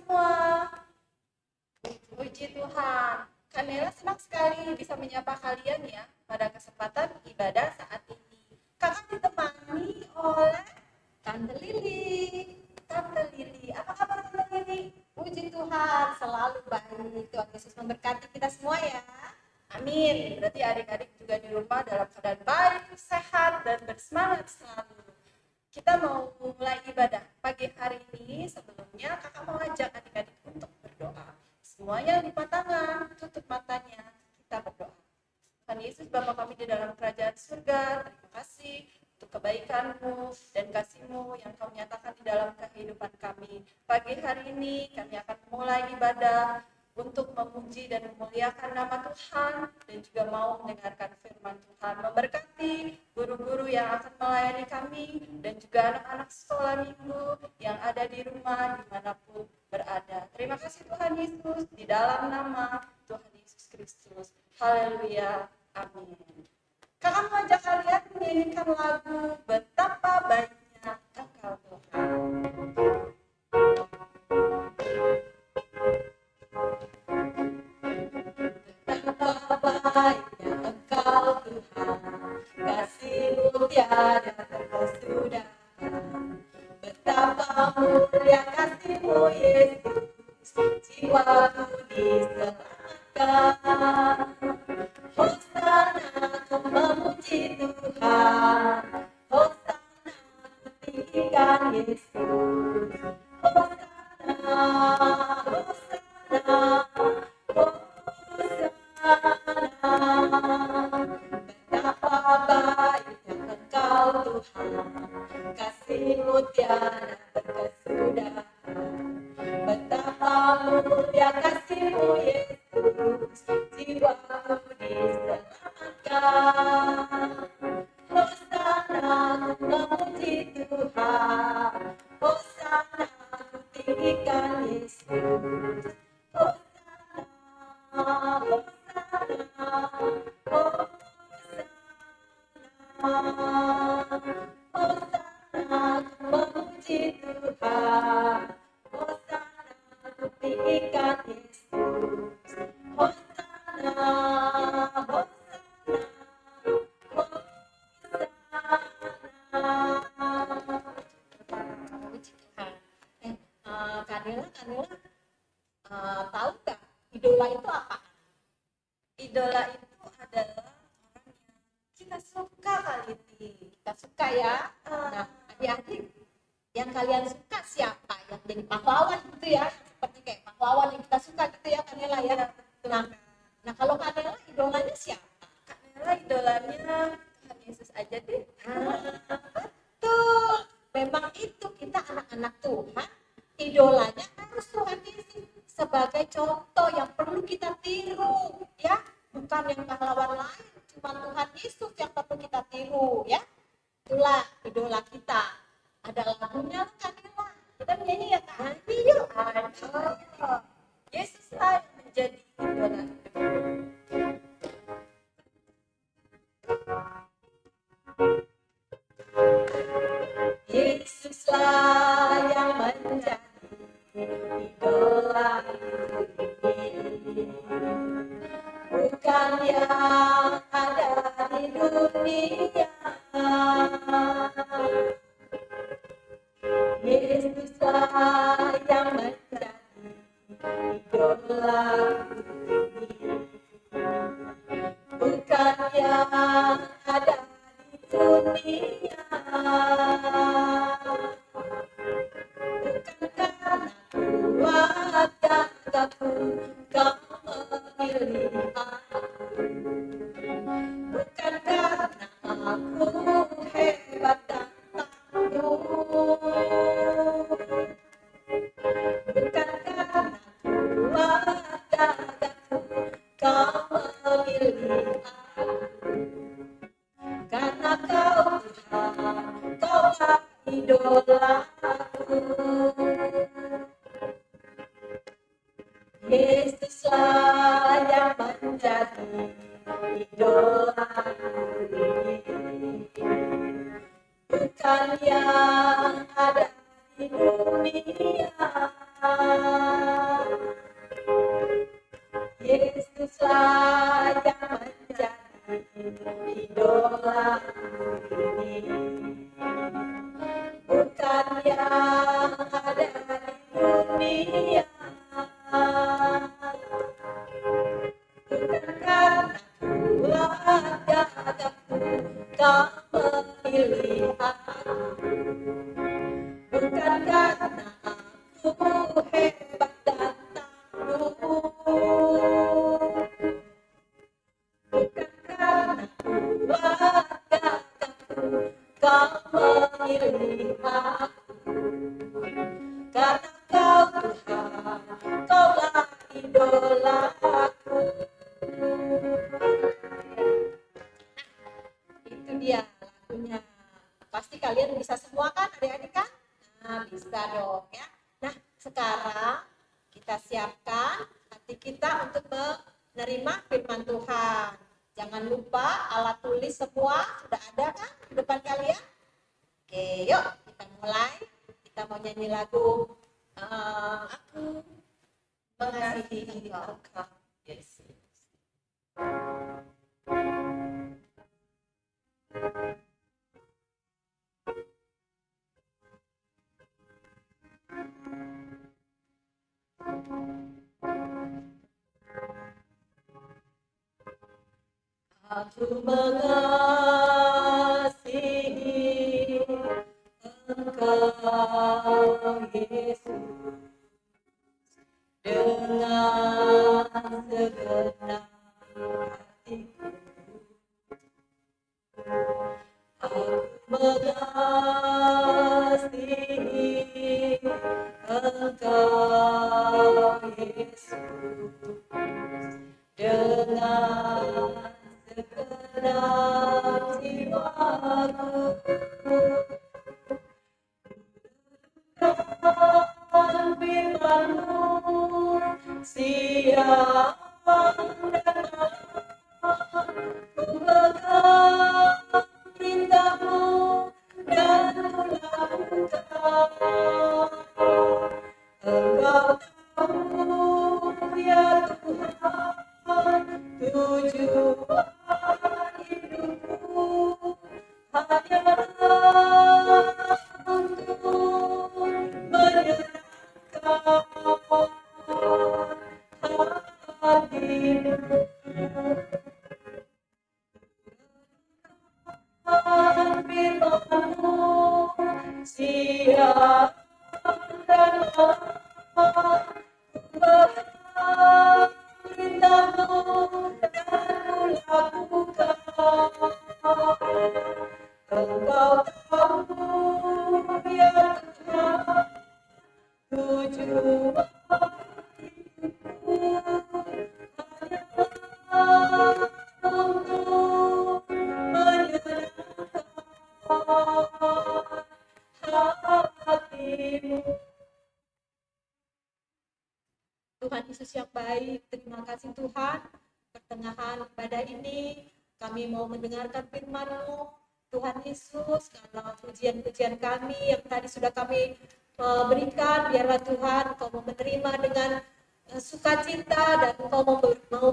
semua. Puji Tuhan. Kak Nela senang sekali bisa menyapa kalian ya pada kesempatan ibadah saat ini. Kakak ditemani oleh Tante Lili. Tante Lili, apa kabar Tante Lili? Puji Tuhan, selalu baik. Tuhan Yesus memberkati kita semua ya. Amin. Berarti adik-adik juga di rumah dalam keadaan baik, sehat, dan bersemangat selalu. Kita mau mulai ibadah pagi hari ini. Sebelumnya kakak mau ajak adik-adik untuk berdoa. Semuanya lipat tangan, tutup matanya, kita berdoa. Tuhan Yesus Bapa kami di dalam kerajaan surga, terima kasih untuk kebaikan-Mu dan kasih-Mu yang Kau nyatakan di dalam kehidupan kami. Pagi hari ini kami akan mulai ibadah untuk memuji dan memuliakan nama Tuhan dan juga mau mendengarkan firman Tuhan. Memberkati guru-guru yang akan melayani kami dan juga anak-anak sekolah minggu yang ada di rumah dimanapun berada. Terima kasih Tuhan Yesus, di dalam nama Tuhan Yesus Kristus. Haleluya. Amin. Kakak mau ajak kalian menyanyikan lagu Betapa Baiknya Engkau Tuhan. Betapa baiknya Engkau Tuhan, kasih-Mu tiada terkesudahan. Betapa mulia kasih-Mu Yesus, jiwaku diselamatkan. Hosana ku memuji Tuhan, Hosana ku tinggikan Yesus. Hosana, Hosana, betapa baiknya Engkau Tuhan, kasih-Mu tiada terkesudahan. Betapa mulia kasih-Mu Yesus, jiwaku diselamatkan. Hosana ku memuji Tuhan, Hosana ku tinggikan Yesus. Hosana, Hosana ku memuji Tuhan, Hosana ku tinggikan Yesus. Hosana, Hosana, Hosana. Puji Tuhan. Kanila, tahu nggak idola itu apa? Idola itu adalah orang yang kita suka kali ini. Kita suka ya. Nah, adik-adik yang kalian suka siapa? Yang jadi pahlawan gitu ya. Seperti kayak pahlawan yang kita suka gitu ya Kanela ya. Nah kalau Kanela idolanya siapa? Kanela idolanya Tuhan Yesus aja deh. Betul. Memang itu kita anak-anak Tuhan. Idolanya harus Tuhan Yesus sebagai contoh yang perlu kita tiru ya, bukan yang pahlawan lain, cuma Tuhan Yesus yang perlu kita tiru ya. Itulah idola kita. Ada lagunya kan kita menyanyi ya kan? Yuk, ayo. Yesuslah yang menjadi idola. Yesuslah yang menjadi idola ini, bukan yang ada di dunia. Yesuslah yang menjadi idola ini, bukan yang ada di dunia. Bukan karena kuat gagahku kau memilih aku, bukan karena aku hebat dan tangguh, bukan karena kuat gagahku kau memilih aku, karena kau Tuhan, kaulah idolaku. Yesuslah yang menjadi idola ini, bukan yang ada di dunia. yang menjadi idola ini, bukan yang ada di dunia, bukan karena keluarga kau memilih aku, bukan karena aku hebat dan tangguh, bukan karena keluarga kau memilih aku, karena kau Tuhan, kaulah idolaku. Itu dia lagunya. Pasti kalian bisa semua kan, adik-adik kan? Nah, bisa dong ya. Nah, sekarang kita siapkan hati kita untuk menerima firman Tuhan. Jangan lupa alat tulis semua sudah ada kan di depan kalian? Oke, yuk kita mulai. Kita mau nyanyi lagu Aku Mengasihi Engkau. Yes. Aku mengasihi Engkau, Yesus, dengan segenap hatiku. Aku mengasihi Engkau, Yesus, dengan segenap jiwaku. Dan firman-Mu siang dan malam, ku pegang perintah-Mu dan ku lakukan. Engkau tahu ya Tuhan, tujuan hidupku hanyalah untuk menyenangkan hati-Mu. Firman-Mu siang dan malam, ku pegang perintah-Mu dan ku lakukan. Engkau tahu ya Tuhan, tujuan hidupku hanyalah untuk menyenangkan hati-Mu. Tuhan Yesus yang baik, terima kasih Tuhan. Pertengahan ibadah ini kami mau mendengarkan firman-Mu. Tuhan Yesus, kalau pujian-pujian kami yang tadi sudah kami berikan, biarlah Tuhan Kau mau menerima dengan sukacita dan Kau mau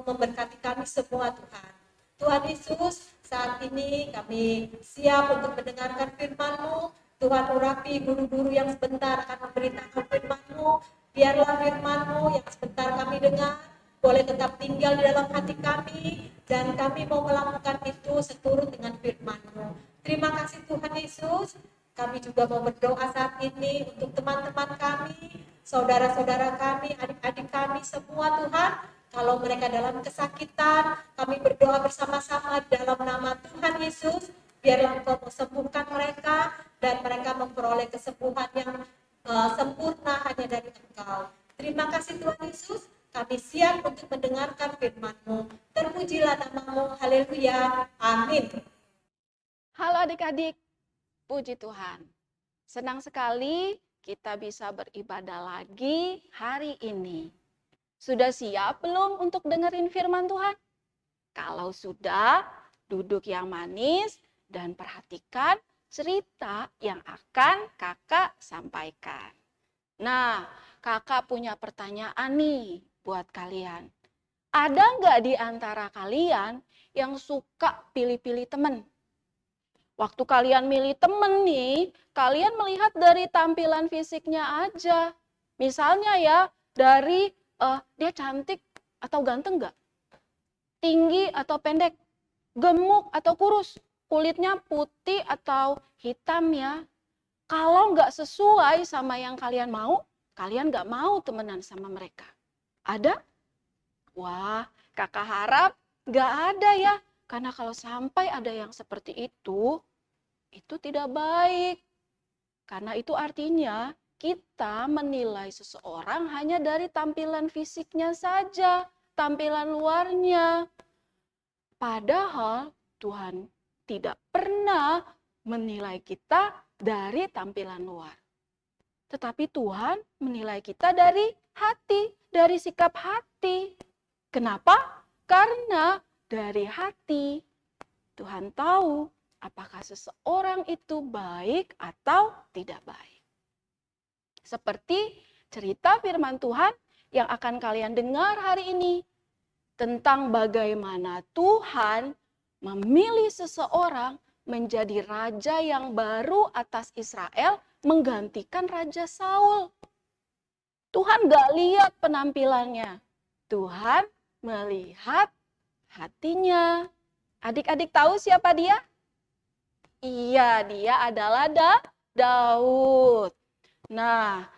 memberkati kami semua Tuhan. Tuhan Yesus, saat ini kami siap untuk mendengarkan firman-Mu. Tuhan urapi guru-guru yang sebentar akan memberitakan firman-Mu. Biarlah firman-Mu yang sebentar kami dengar boleh tetap tinggal di dalam hati kami, dan kami mau melakukan itu seturut dengan firman-Mu. Terima kasih Tuhan Yesus. Kami juga mau berdoa saat ini untuk teman-teman kami, saudara-saudara kami, adik-adik kami semua Tuhan. Kalau mereka dalam kesakitan, kami berdoa bersama-sama dalam nama Tuhan Yesus. Biarlah Engkau sembuhkan mereka dan mereka memperoleh kesembuhan yang sempurna hanya dari Engkau. Terima kasih Tuhan Yesus. Kami siap untuk mendengarkan firman-Mu. Terpujilah nama-Mu. Haleluya. Amin. Halo adik-adik, puji Tuhan. Senang sekali kita bisa beribadah lagi hari ini. Sudah siap belum untuk dengerin firman Tuhan? Kalau sudah, duduk yang manis dan perhatikan cerita yang akan kakak sampaikan. Nah, kakak punya pertanyaan nih buat kalian. Ada nggak di antara kalian yang suka pilih-pilih teman? Waktu kalian milih temen nih, kalian melihat dari tampilan fisiknya aja. Misalnya ya, dari dia cantik atau ganteng nggak? Tinggi atau pendek? Gemuk atau kurus? Kulitnya putih atau hitam ya? Kalau nggak sesuai sama yang kalian mau, kalian nggak mau temenan sama mereka. Ada? Wah, kakak harap nggak ada ya. Karena kalau sampai ada yang seperti itu tidak baik. Karena itu artinya kita menilai seseorang hanya dari tampilan fisiknya saja, tampilan luarnya. Padahal Tuhan tidak pernah menilai kita dari tampilan luar. Tetapi Tuhan menilai kita dari hati, dari sikap hati. Kenapa? Karena dari hati Tuhan tahu apakah seseorang itu baik atau tidak baik. Seperti cerita firman Tuhan yang akan kalian dengar hari ini tentang bagaimana Tuhan memilih seseorang menjadi raja yang baru atas Israel menggantikan Raja Saul. Tuhan gak lihat penampilannya. Tuhan melihat hatinya. Adik-adik tahu siapa dia? Iya, dia adalah Daud. Nah,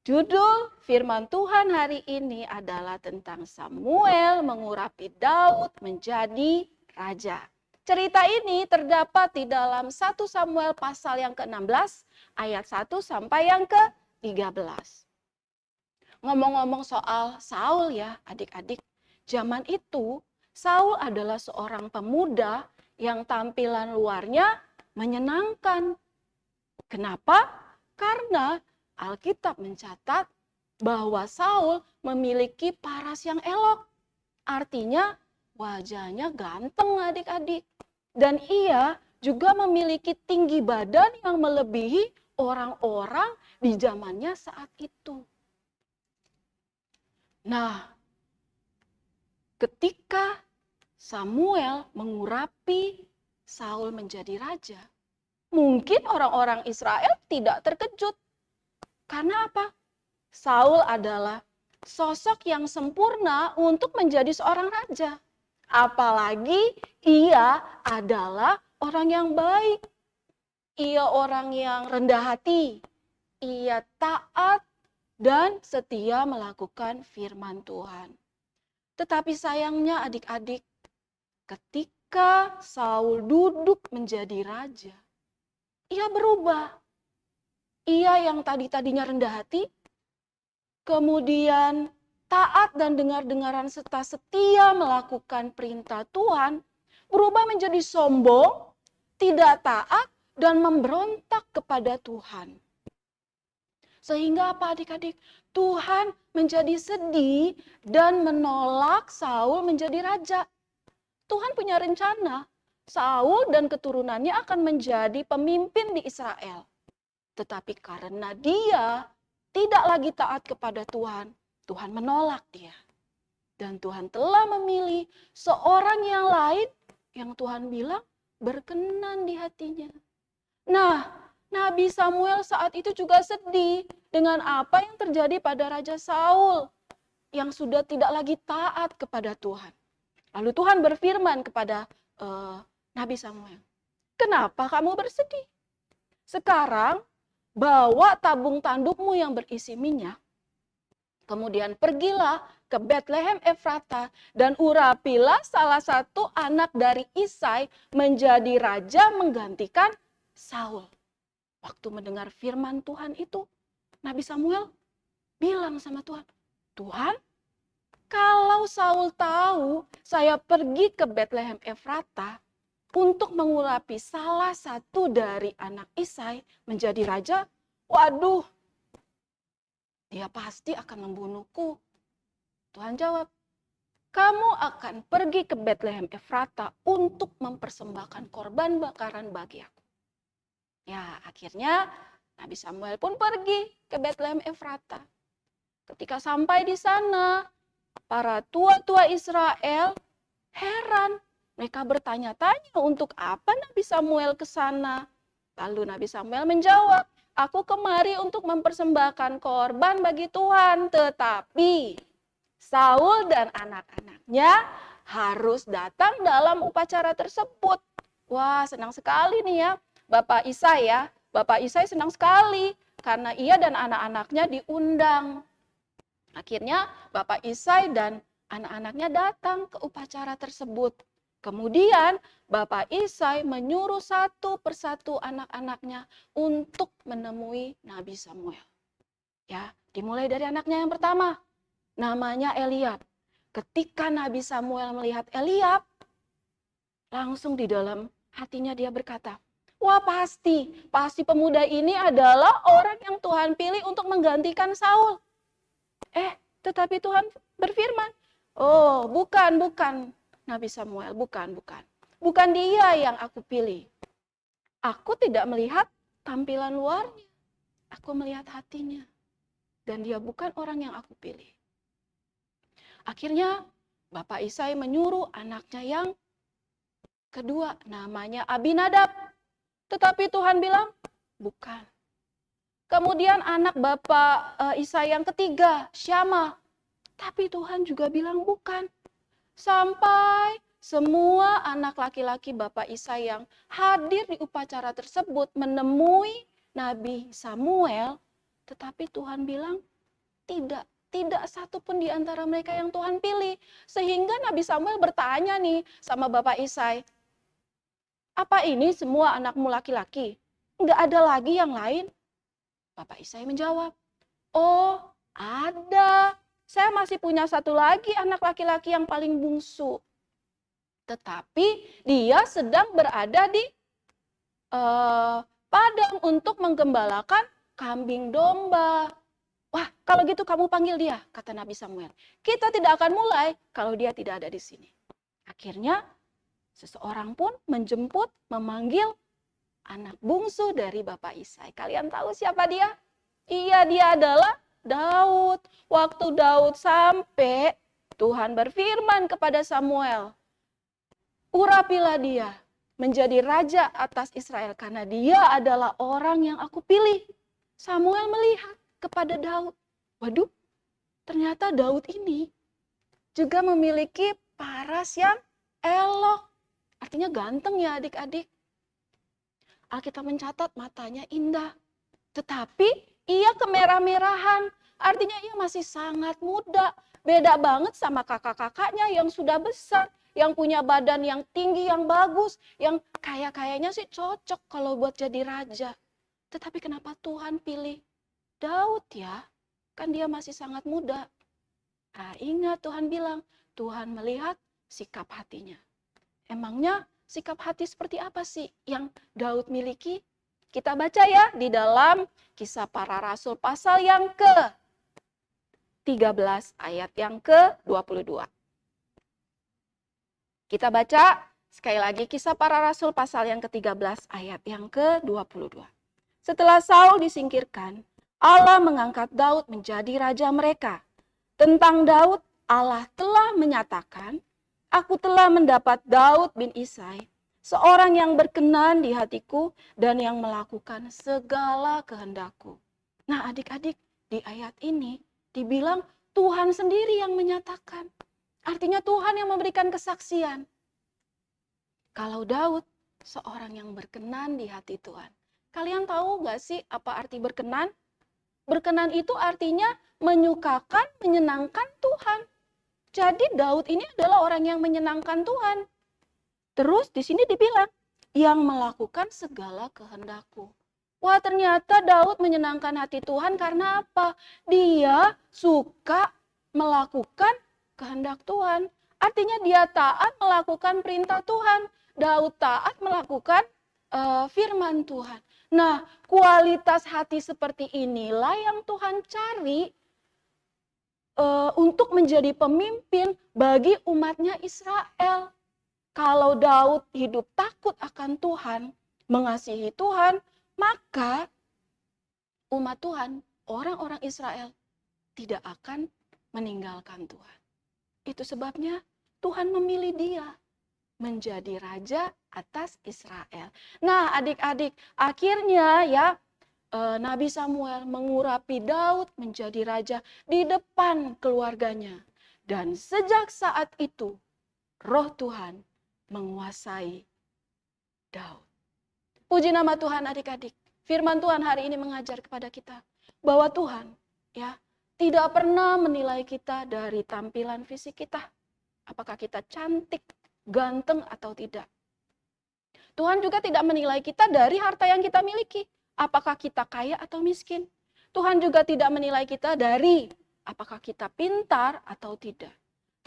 judul firman Tuhan hari ini adalah tentang Samuel mengurapi Daud menjadi raja. Cerita ini terdapat di dalam 1 Samuel pasal yang ke-16 ayat 1 sampai yang ke-13. Ngomong-ngomong soal Saul ya adik-adik, zaman itu Saul adalah seorang pemuda yang tampilan luarnya menyenangkan. Kenapa? Karena Alkitab mencatat bahwa Saul memiliki paras yang elok. Artinya wajahnya ganteng adik-adik. Dan ia juga memiliki tinggi badan yang melebihi orang-orang di zamannya saat itu. Nah, ketika Samuel mengurapi Saul menjadi raja, mungkin orang-orang Israel tidak terkejut. Karena apa? Saul adalah sosok yang sempurna untuk menjadi seorang raja. Apalagi ia adalah orang yang baik. Ia orang yang rendah hati. Ia taat dan setia melakukan firman Tuhan. Tetapi sayangnya adik-adik, ketika Saul duduk menjadi raja, ia berubah. Ia yang tadinya rendah hati, kemudian taat dan dengar-dengaran serta setia melakukan perintah Tuhan, berubah menjadi sombong, tidak taat, dan memberontak kepada Tuhan. Sehingga apa adik-adik? Tuhan menjadi sedih dan menolak Saul menjadi raja. Tuhan punya rencana, Saul dan keturunannya akan menjadi pemimpin di Israel. Tetapi karena dia tidak lagi taat kepada Tuhan, Tuhan menolak dia. Dan Tuhan telah memilih seorang yang lain yang Tuhan bilang berkenan di hatinya. Nah, Nabi Samuel saat itu juga sedih dengan apa yang terjadi pada Raja Saul yang sudah tidak lagi taat kepada Tuhan. Lalu Tuhan berfirman kepada Nabi Samuel, "Kenapa kamu bersedih? Sekarang bawa tabung tandukmu yang berisi minyak, kemudian pergilah ke Betlehem Efrata dan urapilah salah satu anak dari Isai menjadi raja menggantikan Saul." Waktu mendengar firman Tuhan itu, Nabi Samuel bilang sama Tuhan, "Tuhan, kalau Saul tahu saya pergi ke Betlehem Efrata untuk mengurapi salah satu dari anak Isai menjadi raja, waduh, dia pasti akan membunuhku." Tuhan jawab, "Kamu akan pergi ke Betlehem Efrata untuk mempersembahkan korban bakaran bagi aku." Ya, akhirnya Nabi Samuel pun pergi ke Betlehem Efrata. Ketika sampai di sana, para tua-tua Israel heran. Mereka bertanya-tanya untuk apa Nabi Samuel ke sana. Lalu Nabi Samuel menjawab, aku kemari untuk mempersembahkan korban bagi Tuhan. Tetapi Saul dan anak-anaknya harus datang dalam upacara tersebut. Wah, senang sekali nih ya. Bapak Isai ya. Bapak Isai senang sekali karena ia dan anak-anaknya diundang. Akhirnya Bapak Isai dan anak-anaknya datang ke upacara tersebut. Kemudian Bapak Isai menyuruh satu persatu anak-anaknya untuk menemui Nabi Samuel. Ya, dimulai dari anaknya yang pertama, namanya Eliab. Ketika Nabi Samuel melihat Eliab, langsung di dalam hatinya dia berkata, wah pasti pemuda ini adalah orang yang Tuhan pilih untuk menggantikan Saul. Tetapi Tuhan berfirman, oh bukan Nabi Samuel, bukan. Bukan dia yang aku pilih. Aku tidak melihat tampilan luarnya. Aku melihat hatinya. Dan dia bukan orang yang aku pilih. Akhirnya Bapak Isai menyuruh anaknya yang kedua, namanya Abinadab. Tetapi Tuhan bilang, bukan. Kemudian anak Bapak Isai yang ketiga, Syama. Tapi Tuhan juga bilang bukan. Sampai semua anak laki-laki Bapak Isai yang hadir di upacara tersebut menemui Nabi Samuel, tetapi Tuhan bilang tidak satu pun di antara mereka yang Tuhan pilih. Sehingga Nabi Samuel bertanya nih sama Bapak Isai, apa ini semua anakmu laki-laki? Enggak ada lagi yang lain? Bapak Isai menjawab, oh ada. Saya masih punya satu lagi anak laki-laki yang paling bungsu. Tetapi dia sedang berada di padang untuk menggembalakan kambing domba. Wah, kalau gitu kamu panggil dia, kata Nabi Samuel. Kita tidak akan mulai kalau dia tidak ada di sini. Akhirnya seseorang pun menjemput, memanggil anak bungsu dari Bapak Isai. Kalian tahu siapa dia? Iya, dia adalah Daud. Waktu Daud sampai, Tuhan berfirman kepada Samuel, urapilah dia menjadi raja atas Israel karena dia adalah orang yang aku pilih. Samuel melihat kepada Daud. Waduh, ternyata Daud ini juga memiliki paras yang elok. Artinya ganteng ya adik-adik. Alkitab mencatat matanya indah. Tetapi ia kemerah-merahan, artinya ia masih sangat muda. Beda banget sama kakak-kakaknya yang sudah besar, yang punya badan yang tinggi, yang bagus, yang kayaknya sih cocok kalau buat jadi raja. Tetapi kenapa Tuhan pilih Daud ya? Kan dia masih sangat muda. Nah, ingat Tuhan bilang, Tuhan melihat sikap hatinya. Emangnya sikap hati seperti apa sih yang Daud miliki? Kita baca ya di dalam Kisah Para Rasul pasal yang ke-13 ayat yang ke-22. Kita baca sekali lagi Kisah Para Rasul pasal yang ke-13 ayat yang ke-22. Setelah Saul disingkirkan, Allah mengangkat Daud menjadi raja mereka. Tentang Daud, Allah telah menyatakan, aku telah mendapat Daud bin Isai, seorang yang berkenan di hatiku dan yang melakukan segala kehendakku. Nah adik-adik, di ayat ini dibilang Tuhan sendiri yang menyatakan. Artinya Tuhan yang memberikan kesaksian. Kalau Daud seorang yang berkenan di hati Tuhan. Kalian tahu gak sih apa arti berkenan? Berkenan itu artinya menyukakan, menyenangkan Tuhan. Jadi Daud ini adalah orang yang menyenangkan Tuhan. Terus di sini dibilang, yang melakukan segala kehendakku. Wah ternyata Daud menyenangkan hati Tuhan karena apa? Dia suka melakukan kehendak Tuhan. Artinya dia taat melakukan perintah Tuhan. Daud taat melakukan firman Tuhan. Nah kualitas hati seperti inilah yang Tuhan cari untuk menjadi pemimpin bagi umatnya Israel. Kalau Daud hidup takut akan Tuhan, mengasihi Tuhan, maka umat Tuhan, orang-orang Israel tidak akan meninggalkan Tuhan. Itu sebabnya Tuhan memilih dia menjadi raja atas Israel. Nah, adik-adik, akhirnya ya Nabi Samuel mengurapi Daud menjadi raja di depan keluarganya. Dan sejak saat itu, Roh Tuhan menguasai Daud. Puji nama Tuhan adik-adik. Firman Tuhan hari ini mengajar kepada kita bahwa Tuhan ya tidak pernah menilai kita dari tampilan fisik kita. Apakah kita cantik, ganteng atau tidak. Tuhan juga tidak menilai kita dari harta yang kita miliki. Apakah kita kaya atau miskin. Tuhan juga tidak menilai kita dari apakah kita pintar atau tidak.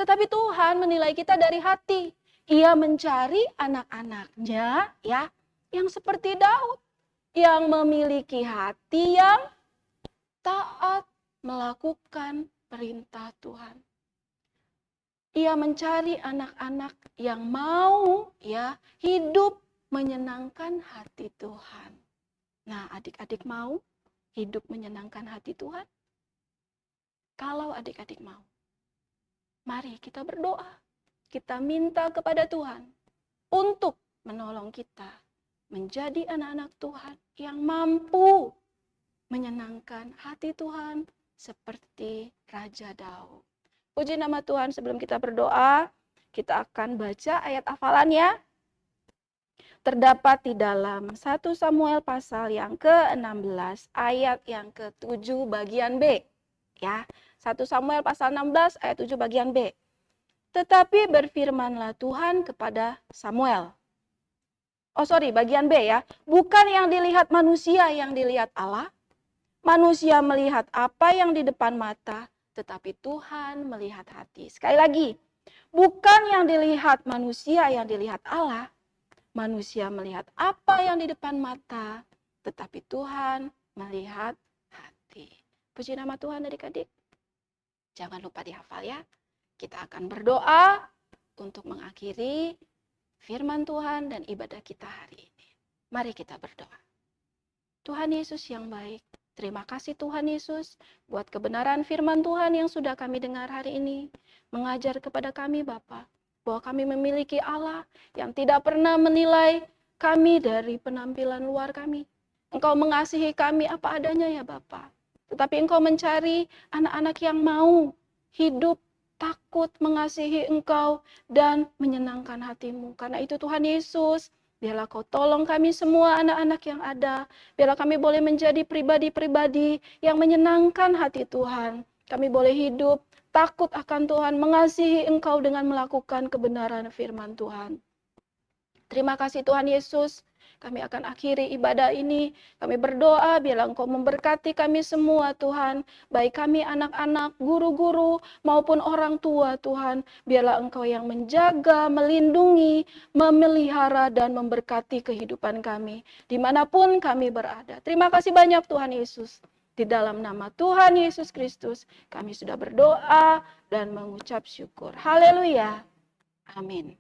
Tetapi Tuhan menilai kita dari hati. Ia mencari anak-anaknya ya yang seperti Daud. Yang memiliki hati yang taat melakukan perintah Tuhan. Ia mencari anak-anak yang mau ya hidup menyenangkan hati Tuhan. Nah, adik-adik mau hidup menyenangkan hati Tuhan? Kalau adik-adik mau, mari kita berdoa. Kita minta kepada Tuhan untuk menolong kita menjadi anak-anak Tuhan yang mampu menyenangkan hati Tuhan seperti Raja Daud. Puji nama Tuhan, sebelum kita berdoa, kita akan baca ayat hafalannya. Terdapat di dalam 1 Samuel pasal yang ke-16, ayat yang ke-7 bagian B. Ya, 1 Samuel pasal 16 ayat 7 bagian B. Tetapi berfirmanlah Tuhan kepada Samuel. Bagian B ya. Bukan yang dilihat manusia yang dilihat Allah. Manusia melihat apa yang di depan mata, tetapi Tuhan melihat hati. Sekali lagi, bukan yang dilihat manusia yang dilihat Allah. Manusia melihat apa yang di depan mata, tetapi Tuhan melihat hati. Puji nama Tuhan adik-adik. Jangan lupa dihafal ya. Kita akan berdoa untuk mengakhiri firman Tuhan dan ibadah kita hari ini. Mari kita berdoa. Tuhan Yesus yang baik, terima kasih Tuhan Yesus buat kebenaran firman Tuhan yang sudah kami dengar hari ini. Mengajar kepada kami Bapa bahwa kami memiliki Allah yang tidak pernah menilai kami dari penampilan luar kami. Engkau mengasihi kami apa adanya ya Bapa. Tetapi Engkau mencari anak-anak yang mau hidup takut mengasihi Engkau dan menyenangkan hatimu. Karena itu Tuhan Yesus, biarlah Kau tolong kami semua anak-anak yang ada. Biarlah kami boleh menjadi pribadi-pribadi yang menyenangkan hati Tuhan. Kami boleh hidup takut akan Tuhan, mengasihi Engkau dengan melakukan kebenaran firman Tuhan. Terima kasih Tuhan Yesus. Kami akan akhiri ibadah ini. Kami berdoa biarlah Engkau memberkati kami semua Tuhan. Baik kami anak-anak, guru-guru maupun orang tua Tuhan. Biarlah Engkau yang menjaga, melindungi, memelihara dan memberkati kehidupan kami. Dimanapun kami berada. Terima kasih banyak Tuhan Yesus. Di dalam nama Tuhan Yesus Kristus kami sudah berdoa dan mengucap syukur. Haleluya. Amin.